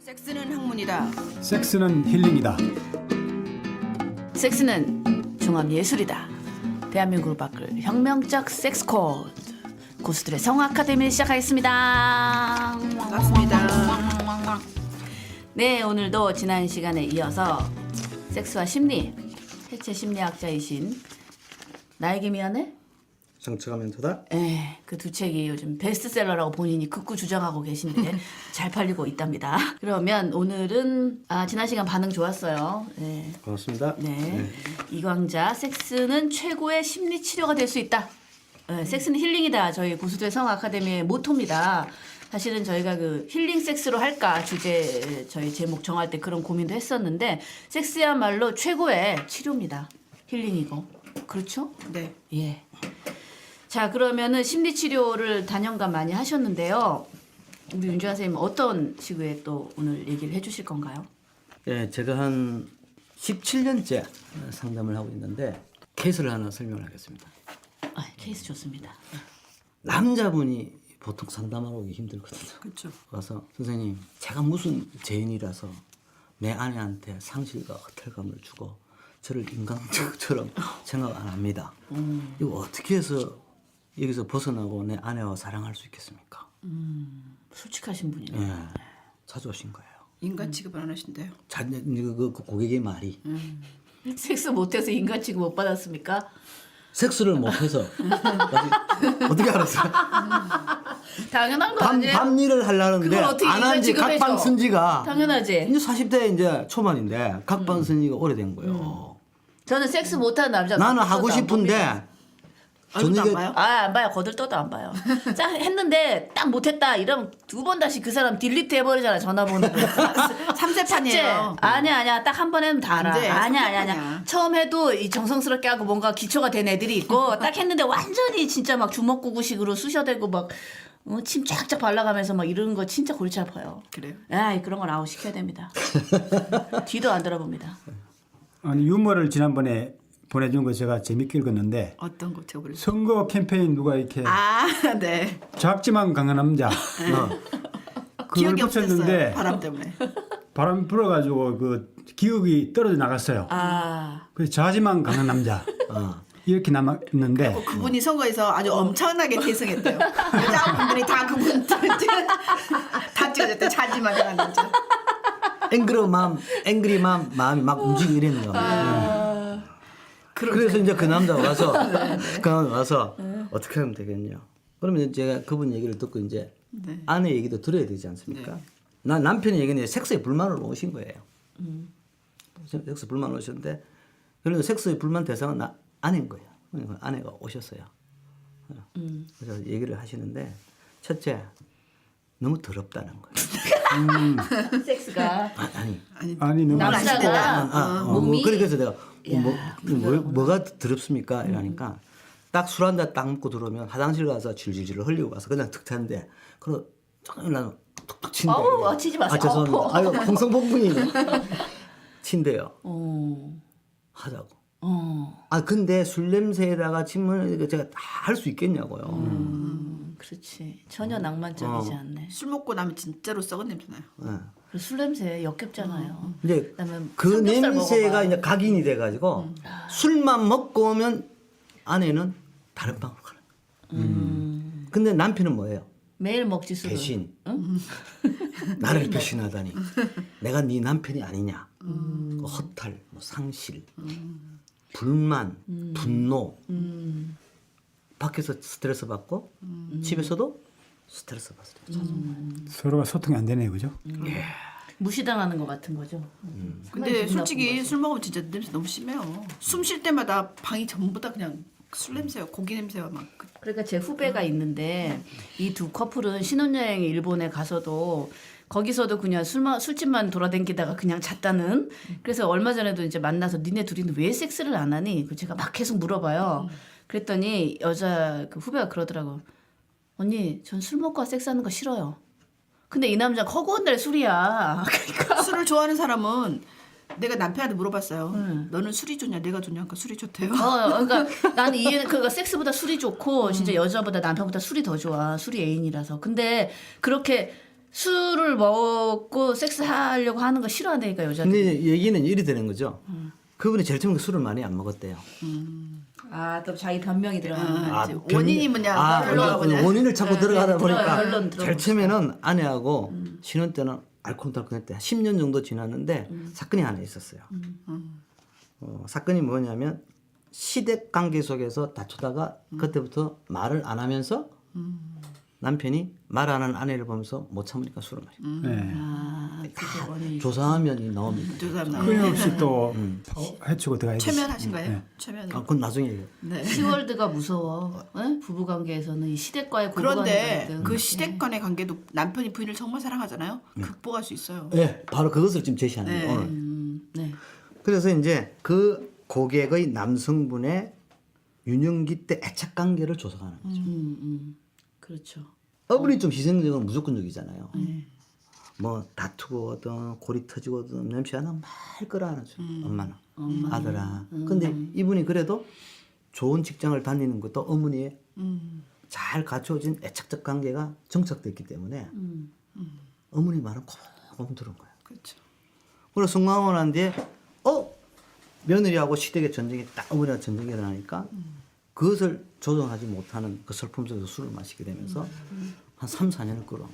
섹스는 학문이다. 섹스는 힐링이다. 섹스는 종합예술이다. 대한민국을 바꿀 혁명적 섹스 코드. 고수들의 성우 아카데미 시작하겠습니다. 반갑습니다. 네, 오늘도 지난 시간에 이어서 섹스와 심리, 해체 심리학자이신 나에게 미안해? 상처가 멘토다. 그 두 책이 요즘 베스트셀러라고 본인이 극구 주장하고 계신데 잘 팔리고 있답니다. 그러면 오늘은 지난 시간 반응 좋았어요. 네. 고맙습니다. 네. 이광자, 섹스는 최고의 심리 치료가 될 수 있다. 섹스는 힐링이다. 저희 고수들 성우 아카데미의 모토입니다. 사실은 저희가 그 힐링 섹스로 할까 주제 저희 제목 정할 때 그런 고민도 했었는데 섹스야말로 최고의 치료입니다. 힐링이고. 그렇죠? 네. 예. 자, 그러면은 심리 치료를 단연간 많이 하셨는데요. 우리 윤주아 선생님 어떤 시구에 또 오늘 얘기를 해주실 건가요? 네, 제가 한 17년째 상담을 하고 있는데 케이스를 하나 설명을 하겠습니다. 케이스 좋습니다. 남자분이 보통 상담하러 오기 힘들거든요. 그렇죠. 와서 선생님, 제가 무슨 죄인이라서 내 아내한테 상실과 허탈감을 주고 저를 인간처럼 생각 안 합니다. 이거 어떻게 해서 여기서 벗어나고 내 아내와 사랑할 수 있겠습니까? 솔직하신 분이네요. 예, 자주 오신 거예요. 인간 취급을 안 하신대요. 그 고객의 말이 섹스 못해서 인간 취급 못 받았습니까? 섹스를 못해서 어떻게 알았어요? 당연한 거 아니에요? 밤 일을 하려는데 그걸 어떻게 안 한 지 인간 취급해줘? 각방 쓴지가 당연하지. 이제 40대 이제 초반인데 각방 쓴지가 오래된 거예요. 저는 섹스 못하는 남자 나는 하고 거들떠도 안 봅니다. 싶은데 얼굴도 안 봐요? 안 봐요. 거들떠도 안 봐요. 딱 했는데 딱 못했다 이러면 두 번 다시 그 사람 딜리트 해버리잖아 전화번호. 삼세판이에요. 아니야. 딱 한 번 하면 다 알아. 안 돼, 아니야. 삼세판이야. 처음 해도 이 정성스럽게 하고 뭔가 기초가 된 애들이 있고 딱 했는데 완전히 진짜 막 주먹구구식으로 쑤셔대고 막 침 쫙쫙 발라가면서 막 이러는 거 진짜 골치 아파요. 그래요? 그런 건 아웃 시켜야 됩니다. 뒤도 안 돌아봅니다. 아니 유머를 지난번에 보내준 거 제가 재밌게 읽었는데 어떤 거 제가 그랬어요? 선거 캠페인 누가 이렇게 네. 작지만 강한 남자 그걸 기억이 없었어요. 붙였는데 바람 때문에. 바람 불어가지고 그 기억이 떨어져 나갔어요. 그래서 작지만 강한 남자 이렇게 남았는데 그분이 선거에서 아주 엄청나게 대승했대요. 여자분들이 다 그분 다 찍어줬대. 자지만 강한 남자. 앵그리 마음이 막 움직이고 이랬는 거예요. 그래서 이제 그 남자가 와서 그 남자 와서 어떻게 하면 되겠냐. 그러면 제가 그분 얘기를 듣고 이제 아내 얘기도 들어야 되지 않습니까? 나 남편의 얘기는 섹스에 불만으로 오신 거예요. 섹스 불만 오셨는데 그래서 섹스의 불만 대상은 아내인 거예요. 그러니까 아내가 오셨어요. 그래서 얘기를 하시는데 첫째 너무 더럽다는 거예요. 섹스가 아니 너무 남자가 몸이 그래서 내가 뭐가 더럽습니까? 이러니까 딱 술 한 잔 딱 먹고 들어오면 화장실 가서 질질질 흘리고 가서 그냥 툭 탔는데 그럼 나는 툭툭 친대. 치지 마세요. 죄송합니다. 아유 홍성복분이네. 친대요. 하자고. 근데 술 냄새에다가 침을 제가 다 할 수 있겠냐고요. 그렇지. 전혀 낭만적이지 않네. 술 먹고 나면 진짜로 썩은 냄새 나요. 그리고 술 냄새 역겹잖아요. 이제 그다음에 그 삼겹살 냄새가 먹어봐. 이제 각인이 돼가지고 술만 먹고 오면 아내는 다른 방으로 가는 거예요. 근데 남편은 뭐예요? 매일 먹지 술을. 배신. 나를 배신하다니. 내가 네 남편이 아니냐. 그 허탈, 상실, 불만, 분노. 밖에서 스트레스 받고 집에서도 스트레스 받습니다. 서로가 소통이 안 되네요, 그죠? 무시당하는 것 같은 거죠. 근데 솔직히 술 먹으면 진짜 냄새 너무 심해요. 숨 쉴 때마다 방이 전부 다 그냥 술 냄새요. 고기 냄새가 막. 그러니까 제 후배가 있는데 이 두 커플은 신혼여행 일본에 가서도 거기서도 그냥 술집만 돌아다니다가 그냥 잤다는. 그래서 얼마 전에도 이제 만나서 니네 둘이는 왜 섹스를 안 하니? 그 제가 막 계속 물어봐요. 그랬더니 여자 그 후배가 그러더라고. 언니, 전 술 먹고 섹스하는 거 싫어요. 근데 이 남자 허구한 날 술이야. 그러니까 술을 좋아하는 사람은 내가 남편한테 물어봤어요. 너는 술이 좋냐 내가 좋냐 하니까 술이 좋대요. 그러니까 나는 그러니까 섹스보다 술이 좋고 진짜 여자보다 남편보다 술이 더 좋아. 술이 애인이라서. 근데 그렇게 술을 먹고 섹스하려고 하는 거 싫어한다니까 여자들. 근데 얘기는 이리 되는 거죠. 그분이 제일 처음에 술을 많이 안 먹었대요. 또 자기 변명이 들어가는 아, 이제 원인이 뭐냐, 그러니까 뭐냐. 원인을 찾고 들어가다 보니까 결론 제일 처음에는 아내하고 신혼 때는 알콩달콩했대. 10년 정도 지났는데 사건이 하나 있었어요. 사건이 뭐냐면 시댁 관계 속에서 다투다가 그때부터 말을 안 하면서 남편이 말 안 하는 아내를 보면서 못 참으니까 술을 마셔. 네. 그게 원인이. 조사하면이 나옵니다. 끊임없이 또 해치고 들어가야 돼. 최면하신 거예요? 최면. 그건 나중에 얘기해요. 네. 시월드가 무서워. 응? 부부관계에서는 이 시댁과의 고부간의 그런데 갈등. 그 시댁 간의 관계도 남편이 부인을 정말 사랑하잖아요. 극복할 수 있어요. 네, 바로 그것을 지금 제시하는 네. 거예요. 오늘. 네. 그래서 이제 그 고객의 남성분의 유년기 때 애착 관계를 조사하는 거죠. 그렇죠. 어머니 좀 희생적은 무조건적이잖아요. 뭐 다투고든 골이 터지고든 냄새 하나 말 끌어안아줘. 엄마는 아들아. 근데 이분이 그래도 좋은 직장을 다니는 것도 어머니의 잘 갖춰진 애착적 관계가 정착됐기 때문에 어머니 말은 고분 들은 거예요. 그렇죠. 그래서 순간하고 난 뒤에 며느리하고 시댁의 전쟁이 딱 어머니가 전쟁이 일어나니까 그것을 조정하지 못하는 그 슬픔 속에서 술을 마시게 되면서 한 3, 4년을 끌어온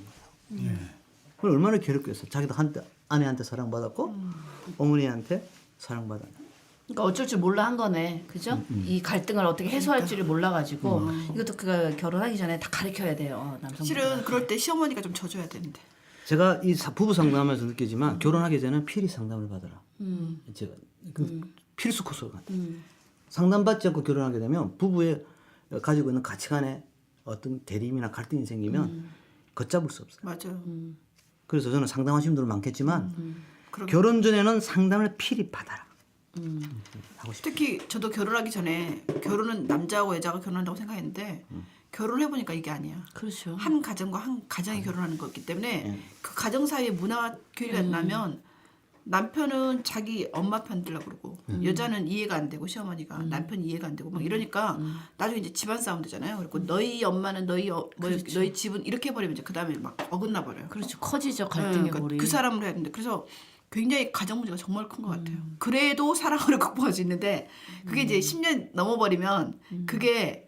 거예요. 그럼 얼마나 괴롭겠어. 자기도 아내한테 사랑받았고 어머니한테 사랑받았네. 그러니까 어쩔 줄 몰라 한 거네, 그죠? 이 갈등을 어떻게 해소할지를 몰라가지고 이것도 그가 결혼하기 전에 다 가르쳐야 돼요, 남성. 실은 그럴 때 시어머니가 좀 져줘야 되는데. 제가 이 부부 상담하면서 느끼지만 결혼하기 전에 필히 상담을 받아라. 제가 그 필수 코스로 간다. 상담받지 않고 결혼하게 되면 부부의 가지고 있는 가치관에 어떤 대립이나 갈등이 생기면 걷잡을 수 없어요. 맞아요. 그래서 저는 상담하신 분들 많겠지만 그러게. 결혼 전에는 상담을 필히 받아라. 하고 싶어요. 특히 저도 결혼하기 전에 결혼은 남자하고 여자가 결혼한다고 생각했는데 결혼해 보니까 이게 아니야. 그렇죠. 한 가정과 한 가정이 결혼하는 거기 때문에 그 가정 사이에 문화 교류가 나면 남편은 자기 엄마 편 들려고 그러고 여자는 이해가 안 되고 시어머니가 남편이 이해가 안 되고 막 이러니까 나중에 이제 집안 싸움 되잖아요. 그리고 너희 엄마는 너희 집은 이렇게 해버리면 이제 그 다음에 막 어긋나 버려요. 그렇죠. 커지죠, 갈등의 그러니까 골이. 그 사람으로 해야 되는데 그래서 굉장히 가정 문제가 정말 큰 것 같아요. 그래도 사랑으로 극복할 수 있는데 그게 이제 10년 넘어버리면 그게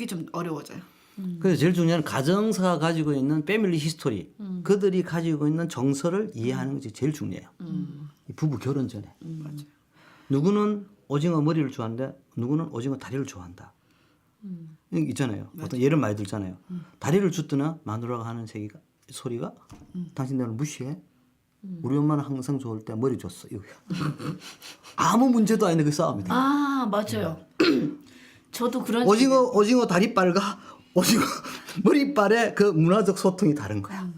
좀 어려워져요. 그래서 제일 중요한 가정사가 가지고 있는 패밀리 히스토리, 그들이 가지고 있는 정서를 이해하는 것이 제일 중요해요. 이 부부 결혼 전에. 맞아요. 누구는 오징어 머리를 좋아하는데 누구는 오징어 다리를 좋아한다. 이거 있잖아요. 보통 예를 많이 들잖아요. 다리를 줬더나 마누라가 하는 소리가 당신 나를 무시해? 우리 엄마는 항상 좋을 때 머리 줬어. 이거야. 아무 문제도 아닌데 그 싸움이다. 아, 맞아요. 저도 그런 오징어 다리빨과 오징어 머리빨의 그 문화적 소통이 다른 거야.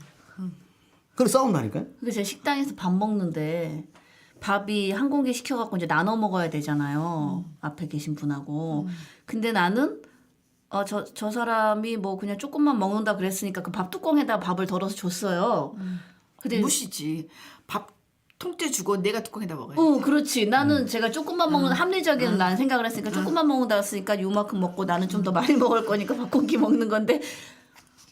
그래 싸움 나니까요. 그러니까 제가 식당에서 밥 먹는데 밥이 한 공기 시켜갖고 이제 나눠 먹어야 되잖아요. 앞에 계신 분하고. 근데 나는 저 사람이 뭐 그냥 조금만 먹는다 그랬으니까 그 밥 뚜껑에다 밥을 덜어서 줬어요. 근데 무시지. 밥 통째 주고 내가 뚜껑에다 먹어요. 그렇지. 나는 제가 조금만 먹는 합리적인 난 생각을 했으니까 조금만 먹는다 했으니까 요만큼 먹고 나는 좀 더 많이 먹을 거니까 밥 공기 먹는 건데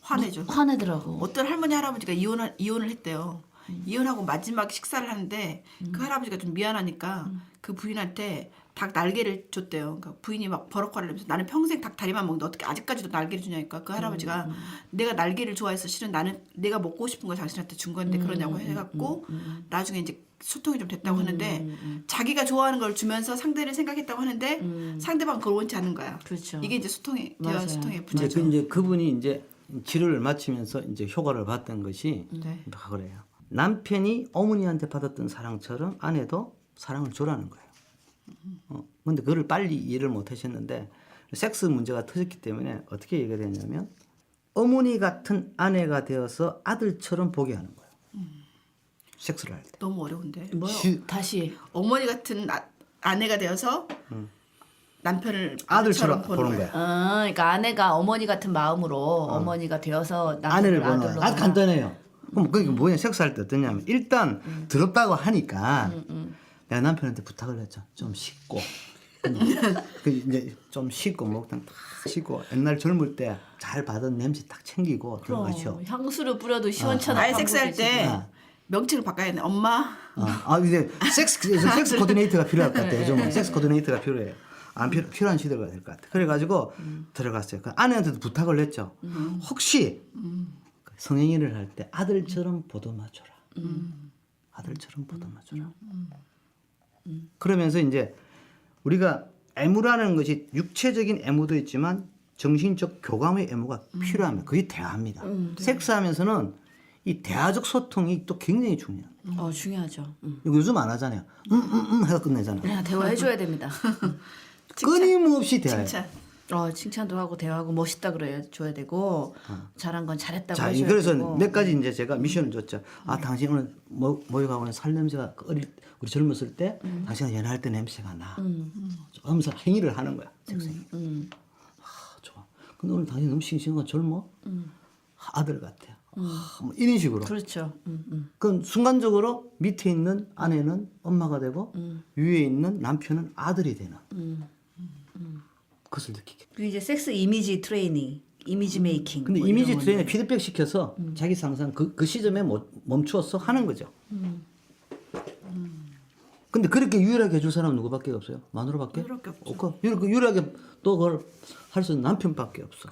화내죠. 화내더라고. 어떤 할머니 할아버지가 이혼을 했대요. 이혼하고 마지막 식사를 하는데 그 할아버지가 좀 미안하니까 그 부인한테 닭 날개를 줬대요. 그러니까 부인이 막 버럭거리면서 내면서 나는 평생 닭 다리만 먹는데 어떻게 아직까지도 날개를 주냐니까 그 할아버지가 내가 날개를 좋아해서 실은 나는 내가 먹고 싶은 걸 당신한테 준 건데 그러냐고 해갖고 나중에 이제 소통이 좀 됐다고 하는데 자기가 좋아하는 걸 주면서 상대를 생각했다고 하는데 상대방 그걸 원치 않는 거야. 그렇죠. 이게 이제 대화 소통의 이제 부재죠. 이제 그분이 이제 치료를 마치면서 이제 효과를 봤던 것이 네. 그래요. 남편이 어머니한테 받았던 사랑처럼 아내도 사랑을 줘라는 거예요. 근데 그걸 빨리 이해를 못 하셨는데 섹스 문제가 터졌기 때문에 어떻게 얘기가 되냐면 어머니 같은 아내가 되어서 아들처럼 보게 하는 거예요. 섹스를 할 때. 너무 어려운데. 다시. 어머니 같은 아내가 되어서 남편을 아들처럼 보는 보는 거야. 거야. 그러니까 아내가 어머니 같은 마음으로 어머니가 되어서 아내를 남편을 보는 거야. 아들로 아주 간단해요. 그럼 그게 뭐냐? 섹스할 때 어떠냐면 일단 더럽다고 하니까 내가 남편한테 부탁을 했죠. 좀 씻고 그 이제 좀 씻고 목욕탕 딱 씻고 옛날 젊을 때 잘 받은 냄새 딱 챙기고 들어가죠. 향수를 뿌려도 시원찮아. 아예 섹스할 방법이지. 때 명칭을 바꿔야 돼. 엄마. 이제 섹스 코디네이터가 필요할 것 같아요. 요즘은 섹스 코디네이터가 필요해요. 안 필요한 시대가 될 것 같아요. 그래가지고 들어갔어요. 그 아내한테도 부탁을 했죠. 혹시 성행위를 할 때 아들처럼 보듬어줘라. 아들처럼 보듬어줘라. 그러면서 이제 우리가 애무라는 것이 육체적인 애무도 있지만 정신적 교감의 애무가 필요합니다. 그게 대화입니다. 섹스하면서는 이 대화적 소통이 또 굉장히 중요해요. 중요하죠. 이거 요즘 안 하잖아요. 해서 끝내잖아요. 그냥 대화해줘야 됩니다. 끊임없이 대화해요. 칭찬. 칭찬도 하고 대화하고 멋있다 그래 줘야 되고 잘한 건 잘했다고 자, 해줘야 그래서 되고. 몇 가지 이제 제가 미션을 줬죠. 당신 오늘 모욕하고는 살 냄새가 우리 젊었을 때 당신이 연애할 때 냄새가 나. 하면서 행위를 하는 거야. 섹스행위. 좋아. 근데 오늘 당신 너무 싱싱하고 젊어? 아들 같아요. 뭐 이런 식으로. 그렇죠. 그럼 순간적으로 밑에 있는 아내는 엄마가 되고 위에 있는 남편은 아들이 되는. 그것을 느끼게. 그 이제 섹스 이미지 트레이닝, 이미지 메이킹. 근데 뭐 이미지 이런 트레이닝 건데. 피드백 시켜서 자기 상상 그 시점에 멈추어서 하는 거죠. 근데 그렇게 유일하게 해줄 사람은 누구밖에 없어요? 마누라밖에? 마누라밖에 없죠. 없고 유일하게 또 그걸 할 수 있는 남편밖에 없어.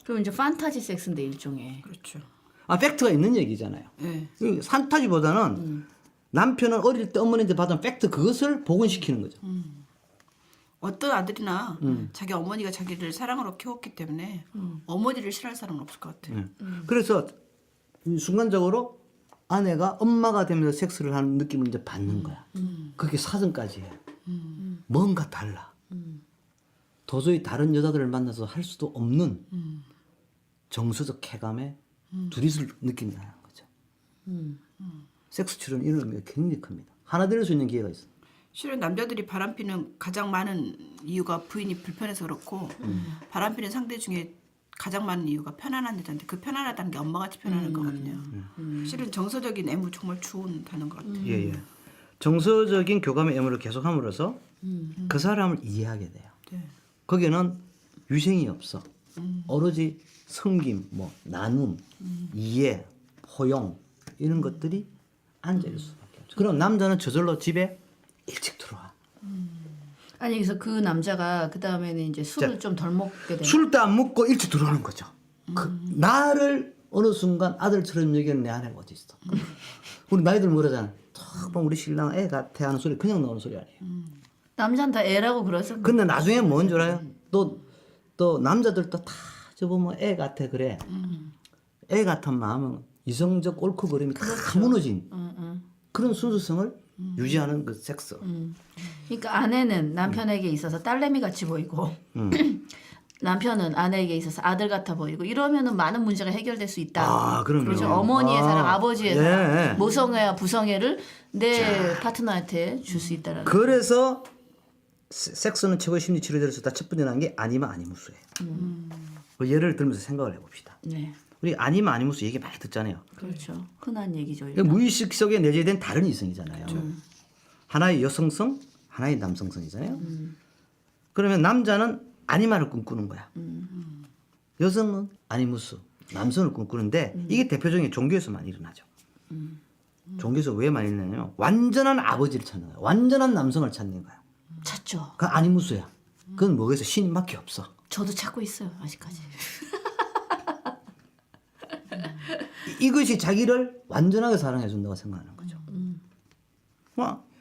그럼 이제 판타지 섹스인데 일종의. 그렇죠. 팩트가 있는 얘기잖아요. 네. 이 판타지보다는 남편은 어릴 때 어머니한테 받은 팩트 그것을 복원시키는 거죠. 어떤 아들이나 자기 어머니가 자기를 사랑으로 키웠기 때문에 어머니를 싫어할 사람은 없을 것 같아요. 그래서 순간적으로 아내가 엄마가 되면서 섹스를 하는 느낌을 이제 받는 거야. 그게 사전까지 해. 뭔가 달라. 도저히 다른 여자들을 만나서 할 수도 없는 정서적 쾌감에 둘이서 느낀다는 거죠. 섹스 치료는 이런 의미가 굉장히 큽니다. 하나 될 수 있는 기회가 있어. 실은 남자들이 바람피는 가장 많은 이유가 부인이 불편해서 그렇고 바람피는 상대 중에 가장 많은 이유가 편안한 여자인데 그 편안하다는 게 엄마같이 편안한 거거든요. 실은 정서적인 애무 정말 좋다는 것 같아요. 예. 정서적인 교감의 애무를 계속함으로써 그 사람을 이해하게 돼요. 네. 거기에는 유생이 없어. 오로지 섬김, 나눔, 이해, 포용 이런 것들이 앉아있을 수밖에 없죠. 그럼 남자는 저절로 집에 일찍 들어와. 아니 그래서 그 남자가 그 다음에는 이제 술을 좀 덜 먹게 되는. 술도 안 먹고 일찍 들어오는 거죠. 나를 어느 순간 아들처럼 여기는 내 아내가 어디 있어. 우리 나이들 모르잖아. 탁 보면 우리 신랑 애 같아 하는 소리 그냥 나오는 소리 아니에요. 남자는 다 애라고 그러죠. 근데 나중에 뭔 줄 알아요? 또 남자들도 다 저보면 애 같아 그래. 애 같은 마음은 이성적 옳고그름이 다 무너진 그런 순수성을 유지하는 그 섹스. 그러니까 아내는 남편에게 있어서 딸내미 같이 보이고 남편은 아내에게 있어서 아들 같아 보이고 이러면은 많은 문제가 해결될 수 있다. 그럼요. 그렇죠. 어머니의 사랑, 아버지의 예. 사랑, 모성애와 부성애를 내 파트너한테 줄 수 있다라는. 그래서 섹스는 최고의 심리 치료제를 쓰다 첫 번째라는 게 아니마 아니무스예요. 그 예를 들면서 생각을 해봅시다. 네, 우리 아니마 아니무스 얘기 많이 듣잖아요. 그렇죠. 흔한 얘기죠. 이게 무의식 속에 내재된 다른 이성이잖아요. 하나의 여성성, 하나의 남성성이잖아요. 그러면 남자는 아니마를 꿈꾸는 거야. 여성은 아니무스, 남성을 꿈꾸는데 이게 대표적인 종교에서 많이 일어나죠. 종교에서 왜 많이 일어나냐면 완전한 아버지를 찾는 거야. 완전한 남성을 찾는 거야. 찾죠. 그건 아니무스야. 그건 뭐겠어? 신밖에 없어. 저도 찾고 있어요 아직까지. 이것이 자기를 완전하게 사랑해 준다고 생각하는 거죠.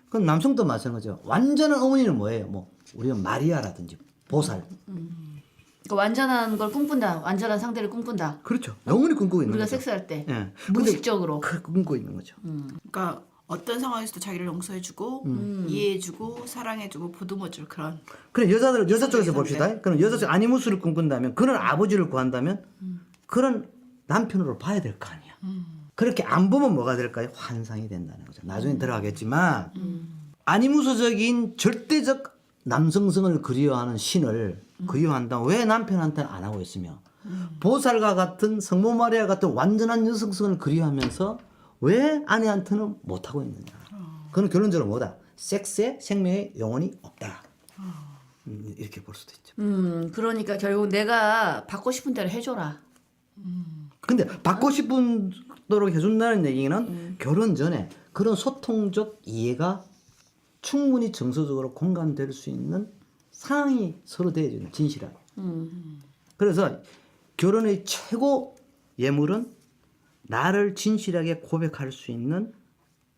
그건 남성도 마찬가지죠. 완전한 어머니는 뭐예요? 우리가 마리아라든지 보살. 그러니까 완전한 걸 꿈꾼다. 완전한 상대를 꿈꾼다. 그렇죠. 영원히 꿈꾸고 있는 우리가 거죠. 섹스할 때 예. 무의식적으로. 근데 꿈꾸고 있는 거죠. 그러니까 어떤 상황에서도 자기를 용서해주고 이해해주고 사랑해주고 보듬어줄 그런. 그럼 여자 쪽에서 봅시다. 그럼 여자 쪽 아니무스를 꿈꾼다면 그런 아버지를 구한다면 그런 남편으로 봐야 될 거 아니야. 그렇게 안 보면 뭐가 될까요? 환상이 된다는 거죠. 나중에 들어가겠지만 아니무스적인 절대적 남성성을 그리워하는 신을 그리워한다면 왜 남편한테는 안 하고 있으며 보살과 같은 성모 마리아 같은 완전한 여성성을 그리워하면서 왜 아내한테는 못 하고 있느냐? 그건 결론적으로 뭐다? 섹스에 생명의 영혼이 없다. 이렇게 볼 수도 있죠. 그러니까 결국 내가 받고 싶은 대로 해줘라. 근데 받고 싶은 도록 해준다는 얘기는 결혼 전에 그런 소통적 이해가 충분히 정서적으로 공감될 수 있는 상황이 서로 되어지는 진실하게. 그래서 결혼의 최고 예물은 나를 진실하게 고백할 수 있는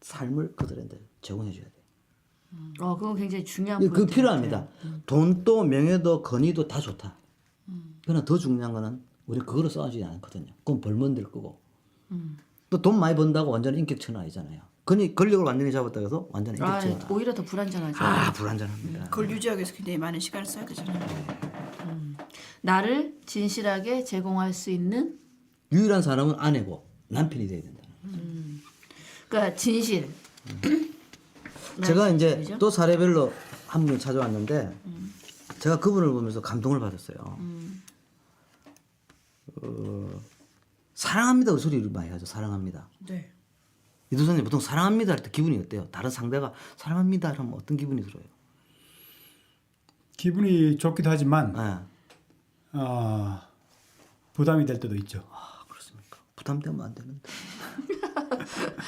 삶을 그들한테 제공해 줘야 돼. 그건 굉장히 중요한 그 포인트 필요합니다. 돈도 명예도 건의도 다 좋다. 그러나 더 중요한 거는 우리 그거로 싸우지 않거든요. 그건 벌면 될 거고. 또 돈 많이 번다고 완전 인격체는 아니잖아요. 권력을 완전히 잡았다고 해서 완전 인격체는 오히려 더 불안전하죠. 불안전합니다. 그걸 유지하기 위해서 굉장히 많은 시간을 써야 되잖아요. 나를 진실하게 제공할 수 있는 유일한 사람은 아내고 남편이 돼야 된다. 그러니까 진실. 제가 이제 말씀이죠? 또 사례별로 한 분 찾아왔는데 제가 그분을 보면서 감동을 받았어요. 사랑합니다 그 소리를 많이 하죠. 사랑합니다. 네. 이도사님 보통 사랑합니다 할 때 기분이 어때요? 다른 상대가 사랑합니다 하면 어떤 기분이 들어요? 기분이 좋기도 하지만 네. 부담이 될 때도 있죠. 그렇습니까? 부담되면 안 되는데.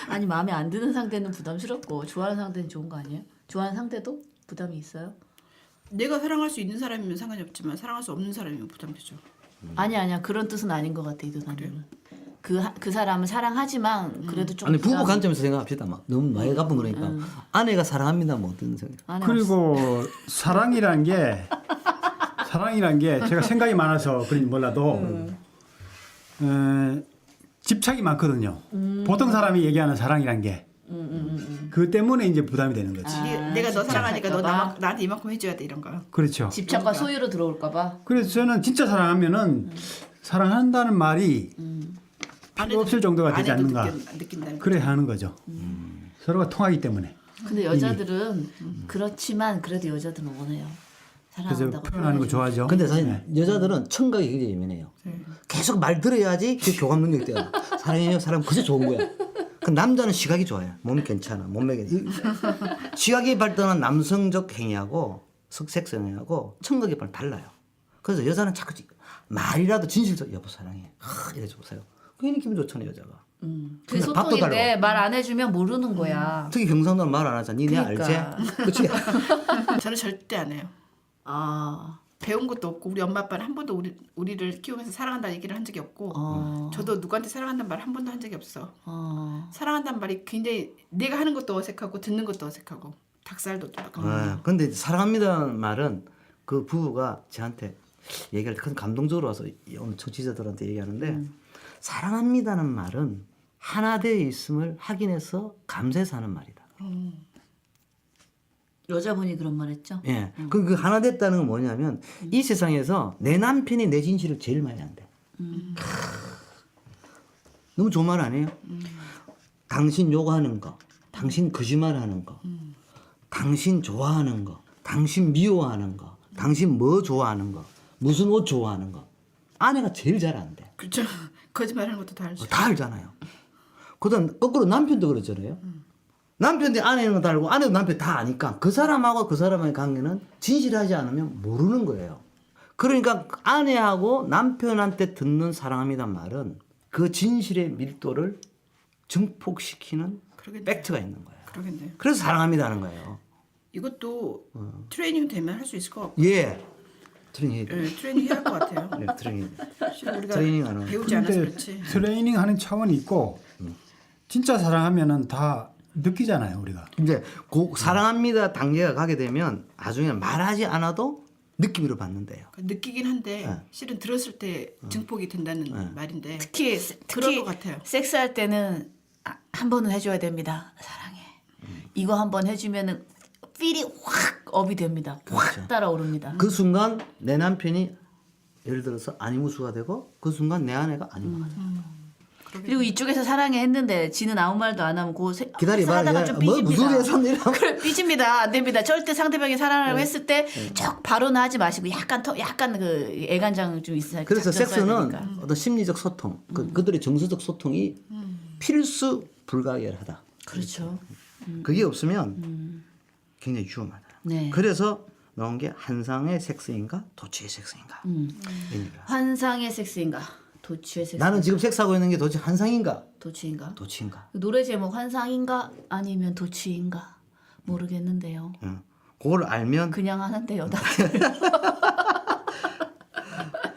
아니 마음에 안 드는 상대는 부담스럽고 좋아하는 상대는 좋은 거 아니에요? 좋아하는 상대도 부담이 있어요? 내가 사랑할 수 있는 사람이면 상관이 없지만 사랑할 수 없는 사람이면 부담되죠. 아니야 그런 뜻은 아닌 것 같아 이도사님은. 그 사람을 사랑하지만 그래도 좀 아니 부부 부담- 관점에서 생각합시다. 막 너무 많이 갚은 거니까 아내가 사랑합니다 뭐 어떤 생각? 아니, 그리고 사랑이란 게 제가 생각이 많아서 그런지 몰라도 집착이 많거든요. 보통 사람이 얘기하는 사랑이란 게 그 때문에 이제 부담이 되는 거지. 내가 너 사랑하니까 너 집착할까 봐? 나한테 이만큼 해줘야 돼 이런 거. 그렇죠. 집착과 소유로 들어올까봐. 그래서 저는 진짜 사랑하면은 사랑한다는 말이 필요 없을 정도가 되지 아내도 않는가. 느낀다는 그래 하는 거죠. 서로가 통하기 때문에. 근데 여자들은 그렇지만 그래도 여자들은 원해요. 그래서 사랑한다고 표현하는 거 좋아하죠. 근데 사실 여자들은 청각이 굉장히 예민해요. 계속 말 들어야지 그 교감 능력이 돼요. 사랑해요. 사람 그저 좋은 거야. 그 남자는 시각이 좋아요. 몸이 괜찮아. 몸매 괜찮아. 시각이 발달한 남성적 행위하고 섹스 행위하고 청각이 달라요. 그래서 여자는 자꾸 말이라도 진실적 여보 사랑해. 이래 보세요. 괜히 기분 좋잖아요 여자가. 그 근데 밥도 소통인데 달라고. 말 안 해주면 모르는 거야. 특히 경상도는 말 안 하잖아. 니네 그러니까. 알지? 그치? 저는 절대 안 해요. 아, 배운 것도 없고 우리 엄마 아빠는 한 번도 우리를 키우면서 사랑한다는 얘기를 한 적이 없고 저도 누구한테 사랑한다는 말 한 번도 한 적이 없어. 사랑한다는 말이 굉장히 내가 하는 것도 어색하고 듣는 것도 어색하고 닭살도 또 막. 근데 사랑합니다는 말은 그 부부가 저한테 얘기할 때 큰 감동적으로 와서 오늘 청취자들한테 얘기하는데 사랑합니다는 말은 하나 되어 있음을 확인해서 감사해서 하는 말이다. 여자분이 그런 말 했죠? 예. 그 하나 됐다는 건 뭐냐면 이 세상에서 내 남편이 내 진실을 제일 많이 한대. 너무 좋은 말 아니에요? 당신 욕하는 거, 당신 거짓말하는 거, 당신 좋아하는 거, 당신 미워하는 거, 당신 뭐 좋아하는 거, 무슨 옷 좋아하는 거. 아내가 제일 잘 안대. 그렇죠. 거짓말하는 것도 다 알죠. 다 알잖아요. 그다음 거꾸로 남편도 그렇잖아요. 남편도 아내는 거 다 알고 아내도 남편 다 아니까 그 사람하고 그 사람의 관계는 진실하지 않으면 모르는 거예요. 그러니까 아내하고 남편한테 듣는 사랑합니다 말은 그 진실의 밀도를 증폭시키는 그러겠네요. 팩트가 있는 거예요. 그러겠네요. 그래서 사랑합니다 하는 거예요. 이것도 트레이닝 되면 할 수 있을 것 같고. 예. 트레이닝. 트레이닝 해야 할 것 같아요. 네, 트레이닝. 실은 우리가 트레이닝 안 하고. 배우지 않아서 근데 그렇지. 트레이닝 하는 차원이 있고 진짜 사랑하면은 다 느끼잖아요 우리가. 이제 사랑합니다 단계가 가게 되면 나중에 말하지 않아도 느낌으로 받는데요. 느끼긴 한데 실은 들었을 때 증폭이 된다는 말인데 특히 그럴 것 같아요. 섹스할 때는 한 번은 해줘야 됩니다. 사랑해. 이거 한 번 해주면은 필이 확 업이 됩니다. 확 따라오릅니다. 그 순간 내 남편이 예를 들어서 아니무수가 되고 그 순간 내 아내가 아니무가 돼요. 그리고 이쪽에서 사랑해 했는데 지는 아무 말도 안 하면 그 기다려봐. 하다가 좀 뭐 삐집니다. 무슨 예산이라고. 그래 삐집니다. 안 됩니다. 절대 상대방이 사랑하라고 했을 때 쭉 바로는 하지 마시고 약간 그 애간장 좀 있어야. 그래서 작전 써야 섹스는 되니까. 어떤 심리적 소통, 그들의 정서적 소통이 필수 불가결하다. 그렇죠. 그게 없으면 굉장히 위험하다. 네. 그래서 나온 게 환상의 섹스인가 도취의 섹스인가. 이런 얘기를 하세요. 환상의 섹스인가 도취의 섹스. 나는 지금 섹스하고 있는 게 도대체 환상인가 도취인가? 도취인가. 노래 제목 환상인가 아니면 도취인가 모르겠는데요. 그걸 알면 그냥 하는데요, 다들.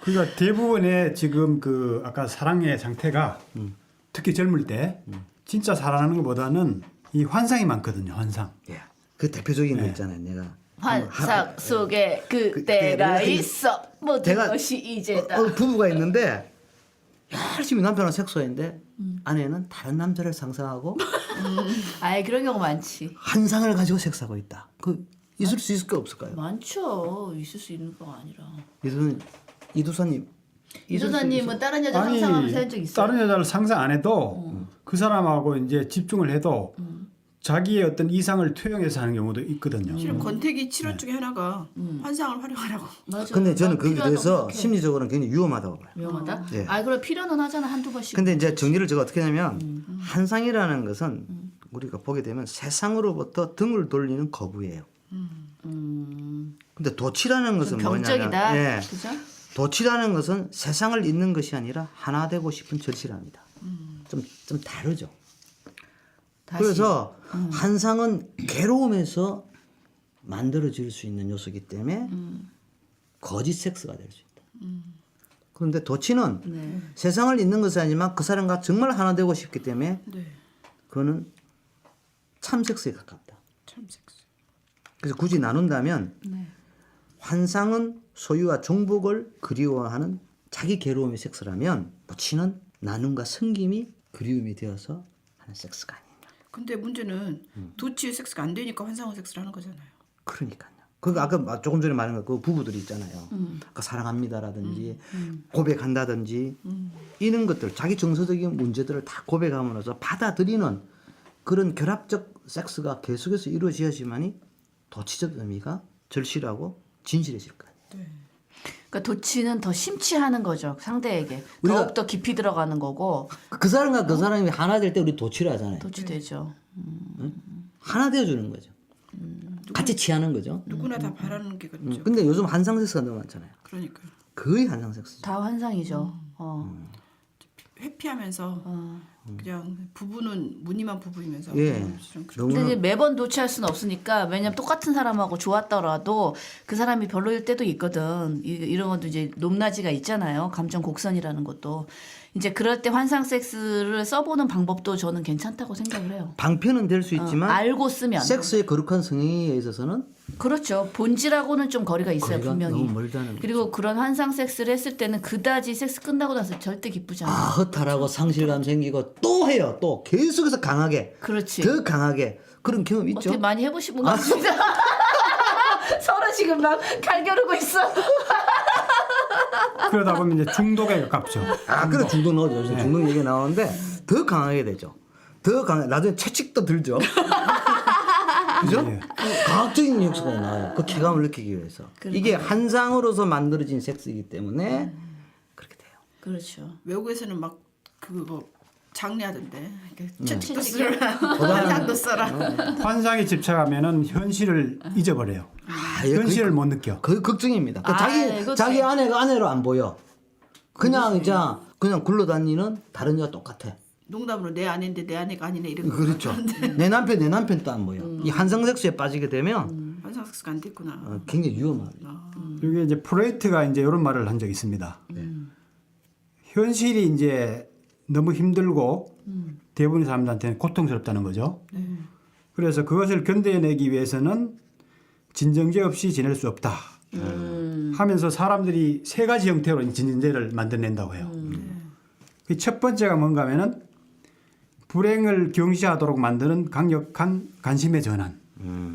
그러니까 대부분의 지금 그 아까 사랑의 상태가 특히 젊을 때 진짜 사랑하는 것보다는 이 환상이 많거든요. 환상. 예. 그 대표적인 거 있잖아요. 내가 환상 속에 그때가 있어 모든 제가- 것이 이제다. 부부가 있는데 열심히 남편은 섹스했는데 아내는 다른 남자를 상상하고 아예 그런 경우 많지. 환상을 가지고 섹스하고 있다. 그 있을 수 있을까 없을까요? 많죠. 있을 수 있는 거 아니라. 이두사님 이조사님은 다른 여자 상상하면서 한 적 있어요? 다른 여자를 상상 안 해도 그 사람하고 이제 집중을 해도 자기의 어떤 이상을 투영해서 하는 경우도 있거든요. 실은 권태기 치료 중에 하나가 환상을 활용하라고. 맞아. 근데 저는 거기에 필요하다고 대해서 생각해. 심리적으로는 굉장히 위험하다고 봐요. 위험하다? 예. 아 그럼 필요는 하잖아 한두 번씩. 근데 이제 정리를 제가 어떻게 하냐면 환상이라는 것은 우리가 보게 되면 세상으로부터 등을 돌리는 거부예요. 근데 도취라는 것은 병적이다. 뭐냐면 예. 그죠? 도취라는 것은 세상을 잇는 것이 아니라 하나 되고 싶은 절실함이다. 좀 다르죠. 다시. 그래서 환상은 괴로움에서 만들어질 수 있는 요소이기 때문에 거짓 섹스가 될 수 있다. 그런데 도취는 네. 세상을 잇는 것이 아니지만 그 사람과 정말 하나 되고 싶기 때문에 네. 그거는 참 섹스에 가깝다. 참 섹스. 그래서 굳이 나눈다면 네. 환상은 소유와 종복을 그리워하는 자기 괴로움의 섹스라면 도취는 나눔과 섬김이 그리움이 되어서 하는 섹스가 아닙니다. 근데 문제는 도취의 섹스가 안 되니까 환상의 섹스를 하는 거잖아요. 그러니까요. 그 아까 조금 전에 말한 그 부부들이 있잖아요. 아까 사랑합니다라든지 고백한다든지 이런 것들 자기 정서적인 문제들을 다 고백함으로써 받아들이는 그런 결합적 섹스가 계속해서 이루어져야지만이 도취적 의미가 절실하고 진실해질 거예요. 그러니까 도취는 더 심취하는 거죠 상대에게. 우리가- 더욱더 깊이 들어가는 거고 그 사람과 그 사람이 하나 될 때 우리 도취를 하잖아요. 도취되죠. 하나 되어주는 거죠. 같이 취하는 거죠. 누구나 다 바라는 게 그렇죠. 근데 요즘 환상 섹스가 너무 많잖아요. 그러니까요. 거의 환상 섹스죠. 다 환상이죠. 회피하면서 그냥 부부는 무늬만 부부이면서 예. 실은 그렇죠. 너무 근데 이제 매번 도취할 수는 없으니까 왜냐면 똑같은 사람하고 좋았더라도 그 사람이 별로일 때도 있거든. 이런 것도 이제 높낮이가 있잖아요. 감정 곡선이라는 것도. 이제 그럴 때 환상 섹스를 써보는 방법도 저는 괜찮다고 생각을 해요. 방편은 될 수 있지만 알고 쓰면. 섹스의 거룩한 성행에 있어서는 그렇죠. 본질하고는 좀 거리가 있어요. 거리가 분명히. 너무 멀다는 거죠. 그리고 그런 환상 섹스를 했을 때는 그다지 섹스 끝나고 나서 절대 기쁘지 않아요. 허탈하고 상실감 생기고 또 해요. 또 계속해서 강하게 그렇지. 더 강하게 그런 경험 있죠. 어떻게 많이 해보신 분 같습니다. 서로 지금 막 갈겨루고 있어. 그러다 보면 이제 중독에 가깝죠. 그래 중독 나오죠. 요즘 중독 얘기 나오는데 더 강하게 되죠. 더 강해. 나중에 채찍도 들죠. 그죠? 예. 과학적인 요소가 나와요. 그 쾌감을 느끼기 위해서. 이게 환상으로서 만들어진 섹스이기 때문에 그렇게 돼요. 그렇죠. 외국에서는 막 그거 장례하던데. 채찍도 채찍이요? 써라. 환상도 써라. 환상에 집착하면은 현실을 잊어버려요. 이거 현실을 못 느껴. 그 걱정입니다. 그러니까 이거 자기 참- 아내가 아내로 안 보여. 그냥 이제 그냥 굴러다니는 다른 여자 똑같아. 농담으로 내 아내인데 내 아내가 아니네 이런 거. 그렇죠. 내 남편도 안 보여. 이 환상 섹스에 빠지게 되면 환상 섹스가 안 됐구나. 굉장히 위험합니다. 이게 이제 프로이트가 이제 이런 말을 한 적이 있습니다. 현실이 이제 너무 힘들고 대부분의 사람들한테는 고통스럽다는 거죠. 그래서 그것을 견뎌내기 위해서는 진정제 없이 지낼 수 없다. 하면서 사람들이 세 가지 형태로 진정제를 만들어낸다고 해요. 그 첫 번째가 뭔가 하면은 불행을 경시하도록 만드는 강력한 관심의 전환.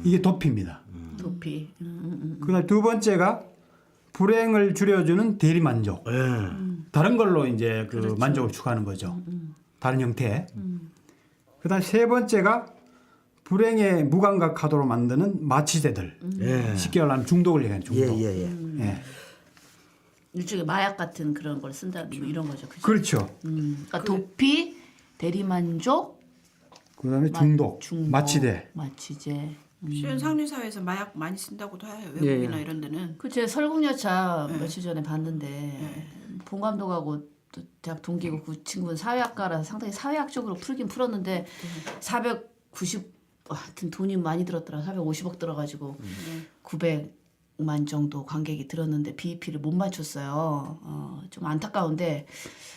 이게 도피입니다. 도피. 그다음 두 번째가 불행을 줄여주는 대리만족. 다른 걸로 이제 그 만족을 추구하는 거죠. 다른 형태. 그다음 세 번째가 불행에 무감각하도록 만드는 마취제들. 쉽게 말하면 중독을 얘기하는 중독. 예. 일종의 마약 같은 그런 걸 쓴다 뭐 이런 거죠. 그죠? 그렇죠. 그러니까 도피, 대리만족, 그다음에 중독, 마취제. 마취제. 실은 상류 사회에서 마약 많이 쓴다고도 해요. 예, 외국이나 이런 데는. 그 제 설국열차 며칠 전에 봤는데 본 감독하고 또 대학 동기고 그 친구는 사회학과라서 상당히 사회학적으로 풀긴 풀었는데 490 하여튼 돈이 많이 들었더라. 450억 들어가지고 900만 정도 관객이 들었는데 BEP를 못 맞췄어요. 좀 안타까운데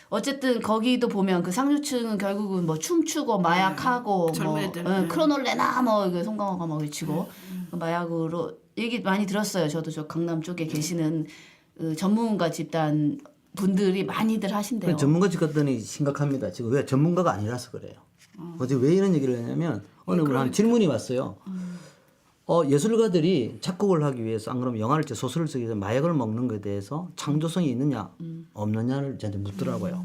어쨌든 거기도 보면 그 상류층은 결국은 뭐 춤추고 마약하고 젊은 뭐 애들. 크로놀레나 뭐 이거 송강호가 막 외치고 그 마약으로 얘기 많이 들었어요. 저도 저 강남 쪽에 계시는 전문가 집단 분들이 많이들 하신대요. 전문가 집 갔더니 심각합니다. 지금 왜 전문가가 아니라서 그래요. 어제 왜 이런 얘기를 했냐면 어느 분 한 질문이 왔어요. 예술가들이 작곡을 하기 위해서 안 그러면 영화를 찍 소설을 쓰기 위해서 마약을 먹는 것에 대해서 창조성이 있느냐 없느냐를 저한테 묻더라고요.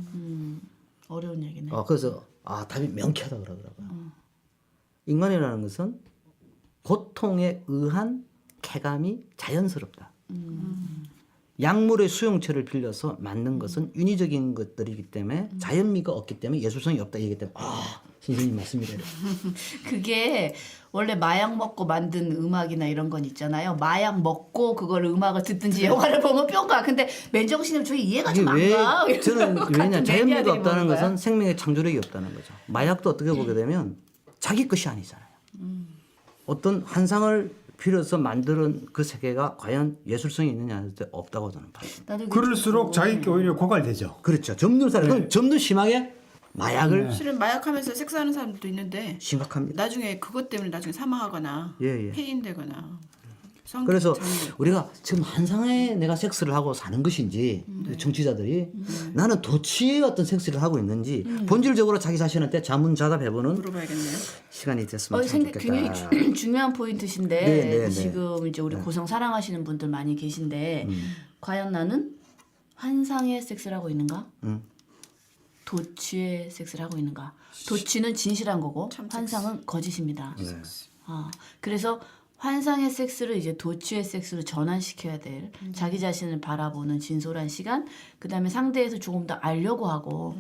어려운 얘기네. 그래서 답이 명쾌하다 그러더라고요. 인간이라는 것은 고통에 의한 쾌감이 자연스럽다. 약물의 수용체를 빌려서 만든 것은 인위적인 것들이기 때문에 자연미가 없기 때문에 예술성이 없다 얘기 때문에 선생님 맞습니다. 그게 원래 마약 먹고 만든 음악이나 이런 건 있잖아요. 마약 먹고 그걸 음악을 듣든지 영화를 보면 뿅가. 근데 맨정신으로 저희 이해가 좀 안 가. 저는 왜냐 자연미가 매니아들이 없다는 보는 거야. 것은 생명의 창조력이 없다는 거죠. 마약도 어떻게 보게 되면 자기 것이 아니잖아요. 어떤 환상을 빌어서 만드는 그 세계가 과연 예술성이 있느냐 할 때 없다고 저는 봐요. 나도 그럴수록 자기께 오히려 고갈되죠. 그렇죠. 접는 사람 그럼 점점 심하게 마약을 실은 마약하면서 섹스하는 사람들도 있는데 심각합니다. 나중에 그것 때문에 나중에 사망하거나 예. 폐인되거나. 그래서 장애. 우리가 지금 환상에 내가 섹스를 하고 사는 것인지 정치자들이 나는 도취의 어떤 섹스를 하고 있는지 본질적으로 자기 자신한테 자문자답해보는 물어봐야겠네요. 시간이 됐으면 참 좋겠다. 굉장히 중요한 포인트신데 네. 지금 이제 우리 고성 사랑하시는 분들 많이 계신데 과연 나는 환상의 섹스를 하고 있는가? 도취의 섹스를 하고 있는가? 도취는 진실한 거고 환상은 거짓입니다. 그래서 환상의 섹스를 이제 도취의 섹스로 전환시켜야 될 자기 자신을 바라보는 진솔한 시간, 그 다음에 상대에서 조금 더 알려고 하고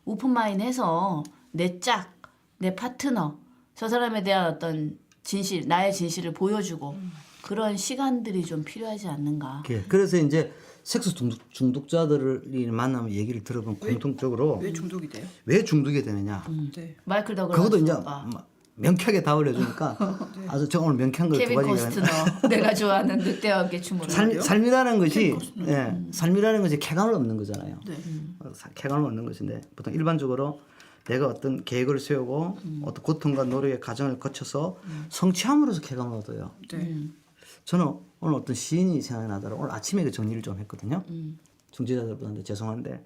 오픈마인해서 내 짝, 내 파트너, 저 사람에 대한 어떤 진실, 나의 진실을 보여주고 그런 시간들이 좀 필요하지 않는가. 그래서 이제 섹스 중독자들을 만나면 얘기를 들어보면 공통적으로 왜 중독이 돼요? 왜 중독이 되느냐. 네. 마이클 더글라스 그것도 이제 오빠. 명쾌하게 답을 해주니까 아주 저 오늘 명쾌한 걸 두 케빈 가지가 코스트너 내가 좋아하는 늑대와 함께 춤을 삶이라는 것이 삶이라는 것이 쾌감을 얻는 거잖아요. 네. 쾌감을 얻는 것인데 보통 일반적으로 내가 어떤 계획을 세우고 어떤 고통과 노력의 과정을 거쳐서 성취함으로써 쾌감을 얻어요. 네. 저는 오늘 어떤 시인이 생각이 나더라고. 오늘 아침에 그 정리를 좀 했거든요. 중지자들분한테 죄송한데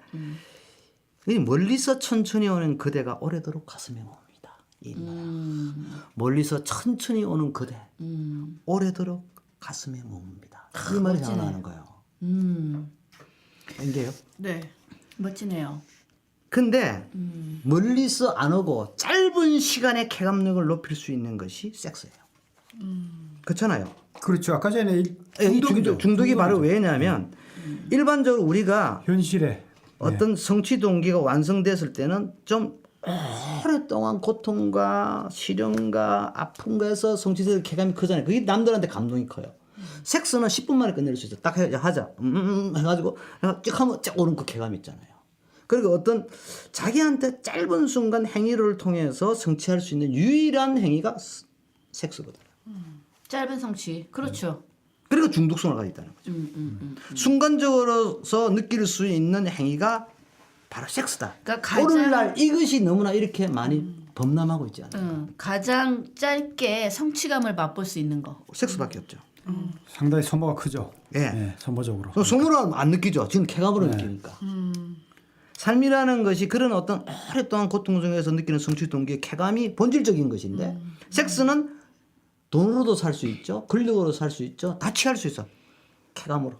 이 멀리서 천천히 오는 그대가 오래도록 가슴에 옵니다. 이 멀리서 천천히 오는 그대 오래도록 가슴에 mov니다. 이 말이 생각나는 거예요. 인데요. 네. 멋지네요. 근데 멀리서 안 오고 짧은 시간에 쾌감력을 높일 수 있는 것이 섹스예요. 그렇잖아요. 그렇죠. 아까 전에 이 중독이 바로 왜냐하면 일반적으로 우리가 현실에 어떤 성취 동기가 완성됐을 때는 좀 오랫동안 고통과 시련과 아픔과에서 성취될 쾌감이 크잖아요. 그게 남들한테 감동이 커요. 섹스는 10분 만에 끝낼 수 있어요. 딱 하자. 해가지고 쭉 하면 쫙 오는 그 쾌감이 있잖아요. 그리고 어떤 자기한테 짧은 순간 행위를 통해서 성취할 수 있는 유일한 행위가 섹스거든요. 짧은 성취. 그렇죠. 그리고 중독성을 가지고 있다는 거죠. 순간적으로서 느낄 수 있는 행위가 바로 섹스다. 그러니까 오늘날 이것이 너무나 이렇게 많이 범람하고 있지 않아요. 가장 짧게 성취감을 맛볼 수 있는 거. 섹스밖에 없죠. 상당히 소모가 크죠. 예. 소모적으로. 소모는 안 느끼죠. 지금 쾌감으로 느끼니까. 삶이라는 것이 그런 어떤 오랫동안 고통 중에서 느끼는 성취 동기의 쾌감이 본질적인 것인데 섹스는 돈으로도 살 수 있죠. 권력으로 살 수 있죠. 다 취할 수 있어. 쾌감으로.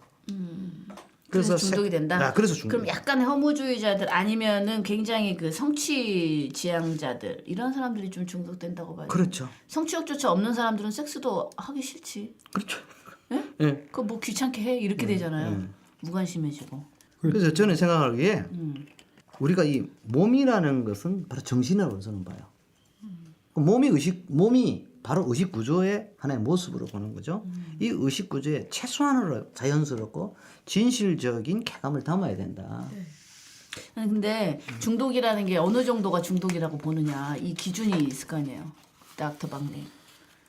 그래서 중독이 된다. 그래서 중독. 그럼 약간의 허무주의자들 아니면은 굉장히 그 성취 지향자들 이런 사람들이 좀 중독된다고 봐요. 그렇죠. 성취욕조차 없는 사람들은 섹스도 하기 싫지. 그렇죠. 예? 예. 그거 뭐 귀찮게 해 이렇게 되잖아요. 무관심해지고. 그래서 저는 생각하기에 우리가 이 몸이라는 것은 바로 정신이라고 저는 봐요. 몸이 바로 의식 구조의 하나의 모습으로 보는 거죠. 이 의식 구조에 최소한으로 자연스럽고 진실적인 쾌감을 담아야 된다. 근데 중독이라는 게 어느 정도가 중독이라고 보느냐 이 기준이 있을 거 아니에요. 닥터 박님.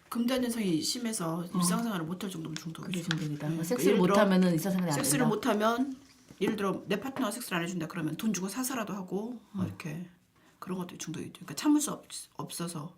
금단 현상이 심해서 일상생활을 못할 정도면 그게 중독이죠. 중독이다. 네. 섹스를 예를 들어 못하면은 일상생활이 안 된다. 섹스를 못하면 예를 들어 내 파트너가 섹스를 안 해준다 그러면 돈 주고 사서라도 하고 이렇게 그런 것도 중독이죠. 그러니까 참을 수 없어서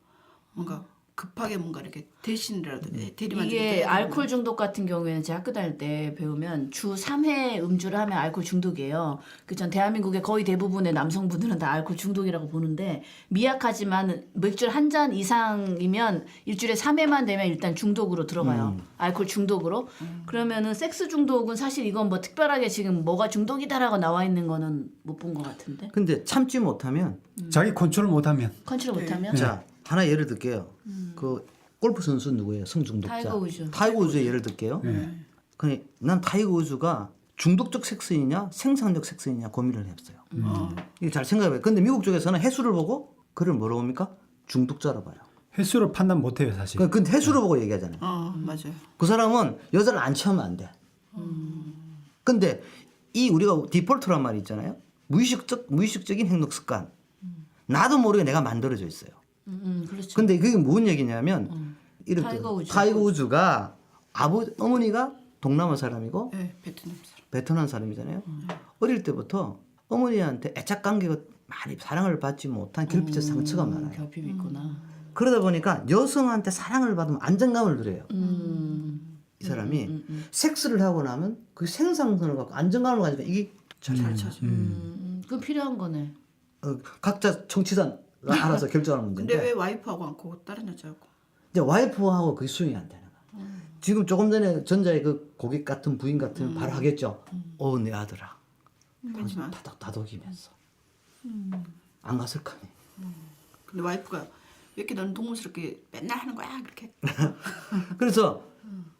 뭔가 급하게 뭔가 이렇게 대신이라도 대리만족. 이게 알코올 중독 같은 경우에는 제가 학교 다닐 때 배우면 주 3회 음주를 하면 알코올 중독이에요. 전 대한민국의 거의 대부분의 남성분들은 다 알코올 중독이라고 보는데 미약하지만 맥주를 한 잔 이상이면 일주일에 3회만 되면 일단 중독으로 들어가요. 알코올 중독으로. 그러면은 섹스 중독은 사실 이건 뭐 특별하게 지금 뭐가 중독이다라고 나와 있는 거는 못 본 것 같은데. 근데 참지 못하면 자기 컨트롤 못하면 컨트롤 못하면 자 하나 예를 들게요. 그 골프 선수 누구예요? 성중독자. 타이거 우즈. 타이거 우즈의 예를 들게요. 그냥 난 타이거 우즈가 중독적 섹스이냐 생산적 섹스이냐 고민을 했어요. 이게 잘 생각해봐요. 근데 미국 쪽에서는 해수를 보고 그를 뭐라고 합니까? 중독자로 봐요. 횟수로 판단 못해요 사실. 근데 해수를 보고 얘기하잖아요. 맞아요. 그 사람은 여자를 안 취하면 안 돼. 근데 이 우리가 디폴트란 말이 있잖아요. 무의식적인 행동 습관. 나도 모르게 내가 만들어져 있어요. 그렇죠. 근데 그게 뭔 얘기냐면 이렇게 타이거 우즈가 어머니가 동남아 사람이고 네, 베트남 사람. 베트남 사람이잖아요. 어릴 때부터 어머니한테 애착 관계가 많이 사랑을 받지 못한 결핍적 상처가 많아요. 결핍이 있구나. 그러다 보니까 여성한테 사랑을 받으면 안정감을 누려요. 이 사람이 섹스를 하고 나면 그 생산성을 갖고 안정감을 가지고 이게 잘 차죠. 그건 필요한 거네. 각자 청취자 알아서 결정하는 문제인데. 근데 왜 와이프하고 않고 다른 여자하고? 이제 와이프하고 그게 수용이 안 되는 거야. 지금 조금 전에 전자의 그 고객 같은 부인 같으면 바로 하겠죠. 내 아들아. 하지만 다독이면서 안 갔을 거니. 근데 와이프가 왜 이렇게 너는 동물스럽게 맨날 하는 거야 그렇게. 그래서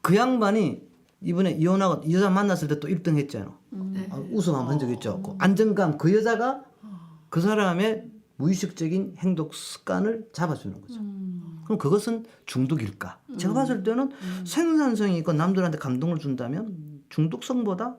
그 양반이 이번에 이혼하고 이 여자 만났을 때 또 1등 했잖아. 우승 한번 한 적 있죠. 그 안정감 그 여자가 그 사람의 무의식적인 행동 습관을 잡아주는 거죠. 그럼 그것은 중독일까? 제가 봤을 때는 생산성이 있고 남들한테 감동을 준다면 중독성보다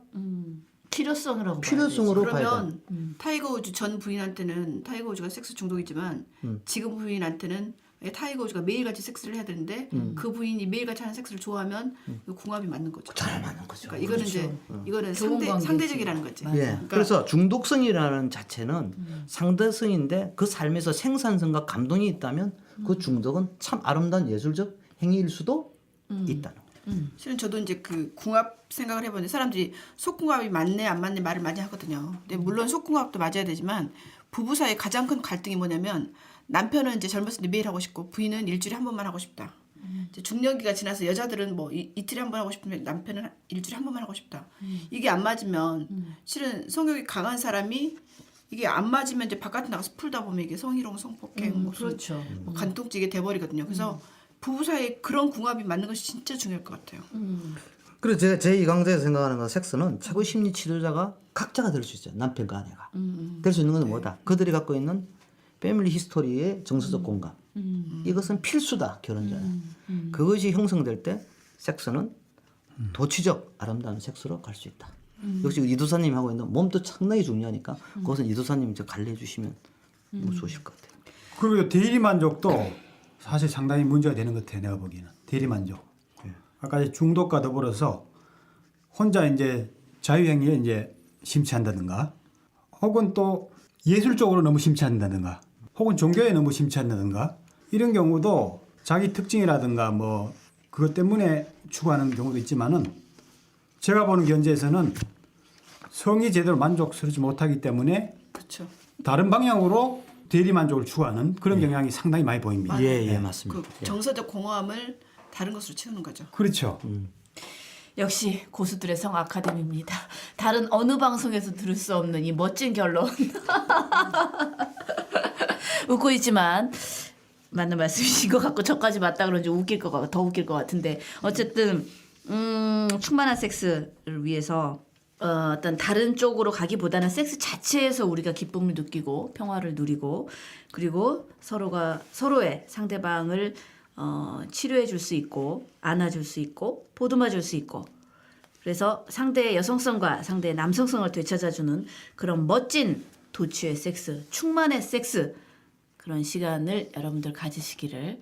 필요성이라고 필요성으로 봐야 돼. 그러면 타이거 우즈 전 부인한테는 타이거 우즈가 섹스 중독이지만 지금 부인한테는 타이거 우즈가 매일같이 섹스를 해야 되는데 그 부인이 매일같이 하는 섹스를 좋아하면 그 궁합이 맞는 거죠. 잘 맞는 거죠. 그러니까 이거는 이제 이거는 좋은 관계지. 상대적이라는 거지. 예. 그러니까 그래서 중독성이라는 자체는 상대성인데 그 삶에서 생산성과 감동이 있다면 그 중독은 참 아름다운 예술적 행위일 수도 있다는 거예요. 실은 저도 이제 그 궁합 생각을 해보는데 사람들이 속궁합이 맞네 안 맞네 말을 많이 하거든요. 근데 물론 속궁합도 맞아야 되지만 부부 사이의 가장 큰 갈등이 뭐냐면 남편은 이제 젊었을 때 매일 하고 싶고 부인은 일주일에 한 번만 하고 싶다. 이제 중년기가 지나서 여자들은 뭐 이틀에 한 번 하고 싶으면 남편은 일주일에 한 번만 하고 싶다. 이게 안 맞으면 실은 성욕이 강한 사람이 이게 안 맞으면 이제 바깥에 나가서 풀다 보면 이게 성희롱, 성폭행, 무슨 그렇죠. 뭐 간통죄 이게 돼버리거든요. 그래서 부부 사이에 그런 궁합이 맞는 것이 진짜 중요할 것 같아요. 그리고 제가 제2 강좌에서 생각하는 건 섹스는 최고 심리 치료자가 각자가 될 수 있어요. 남편과 아내가. 될 수 있는 건 뭐다? 그들이 갖고 있는 패밀리 히스토리의 정서적 공감. 이것은 필수다. 결혼자는. 그것이 형성될 때 섹스는 도취적 아름다운 섹스로 갈 수 있다. 역시 이도사님이 하고 있는 몸도 상당히 중요하니까 그것은 이도사님이 관리해 주시면 뭐 좋으실 것 같아요. 그리고 대리만족도 사실 상당히 문제가 되는 것 같아요. 내가 보기에는 대리만족. 아까 이제 중독과 더불어서 혼자 이제 자유행위에 이제 심취한다든가, 혹은 또 예술적으로 너무 심취한다든가, 혹은 종교에 너무 심취한다든가 이런 경우도 자기 특징이라든가 뭐 그것 때문에 추구하는 경우도 있지만은 제가 보는 견제에서는 성이 제대로 만족스럽지 못하기 때문에 그렇죠. 다른 방향으로 대리만족을 추구하는 그런 경향이 상당히 많이 보입니다. 예, 맞습니다. 그 정서적 공허함을 다른 것으로 채우는 거죠. 그렇죠. 역시 고수들의 성 아카데미입니다. 다른 어느 방송에서 들을 수 없는 이 멋진 결론. 웃고 있지만 맞는 말씀이신 것 같고 저까지 맞다 그런지 더 웃길 것 같은데 어쨌든 충만한 섹스를 위해서 어떤 다른 쪽으로 가기보다는 섹스 자체에서 우리가 기쁨을 느끼고 평화를 누리고 그리고 서로의 상대방을 치료해 줄 수 있고 안아줄 수 있고 보듬어 줄 수 있고 그래서 상대의 여성성과 상대의 남성성을 되찾아주는 그런 멋진 도취의 섹스, 충만의 섹스 그런 시간을 여러분들 가지시기를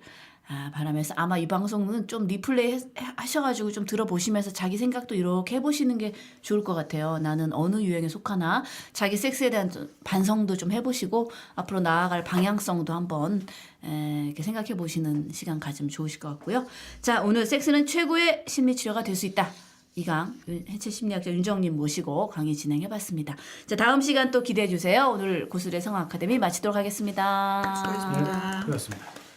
바라면서 아마 이 방송은 좀 리플레이 하셔가지고 좀 들어보시면서 자기 생각도 이렇게 해보시는 게 좋을 것 같아요. 나는 어느 유형에 속하나 자기 섹스에 대한 반성도 좀 해보시고 앞으로 나아갈 방향성도 한번 이렇게 생각해 보시는 시간 가지면 좋으실 것 같고요. 자, 오늘 섹스는 최고의 심리치료가 될 수 있다. 이강 해체심리학자 윤정님 모시고 강의 진행해봤습니다. 자, 다음 시간 또 기대해 주세요. 오늘 고술의 성악 아카데미 마치도록 하겠습니다. 수고하셨습니다. 그렇습니다.